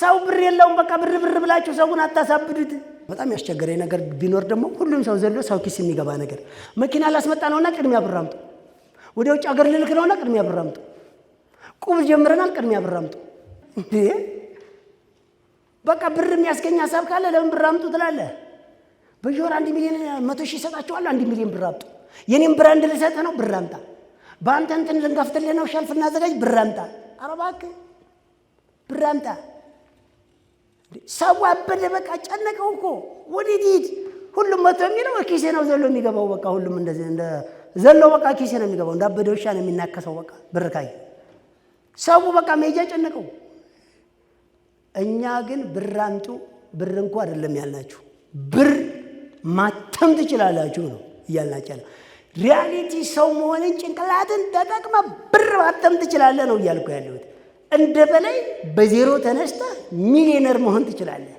ሰው ብር የለውም በቃ ብር ብላችሁ ሰውን አታሳብዱት። በጣም ያስቸገረኝ ነገር ቢኖር ደግሞ ሁሉም ሰው ዘሎ ሰው ኪስ የሚገባ ነገር መኪና ላስመጣ ነውና ቅድሚያ ብር አምጡ፣ ወደ ውጭ ሀገር ልልክ ነውና ቅድሚያ ብር አምጡ፣ ቁብ ጀምረናል ቅድሚያ ብር አምጡ። እንዴ በቃ ብር የሚያስገኝ ሐሳብ ካለ ለምን ብር አምጡ ትላለህ? በየወር 1 ሚሊዮን 100 ሺህ ሰጣቸዋለሁ 1 ሚሊዮን ብር አምጡ። የኔም ብራንድ ልሰጥ ነው ብር አምጣ። በአንተ እንትን ልንገፍትልህ ነው ሸልፍ እናዘጋጅ ብር አምጣ። ኧረ እባክህ ብር አምጣ። ሰው አበደ በቃ ጨነቀው እኮ ወዴት ሂድ? ሁሉም መቶ የሚለው ኪሴ ነው ዘሎ የሚገባው። በቃ ሁሉም እንደዚህ እንደ ዘሎ በቃ ኪሴ ነው የሚገባው። እንዳበደ ውሻ ነው የሚናከሰው። በቃ ብር ካይ ሰው በቃ መሄጃ ጨነቀው። እኛ ግን ብር አምጡ ብር እንኳ አይደለም ያልናችሁ ብር ማተም ትችላላችሁ ነው እያልናችሁ ያለው። ሪያሊቲ ሰው መሆንን ጭንቅላትን ተጠቅመ ብር ማተም ትችላለህ ነው እያልኩ ያለሁት። እንደ በላይ በዜሮ ተነስተህ ሚሊዮነር መሆን ትችላለህ።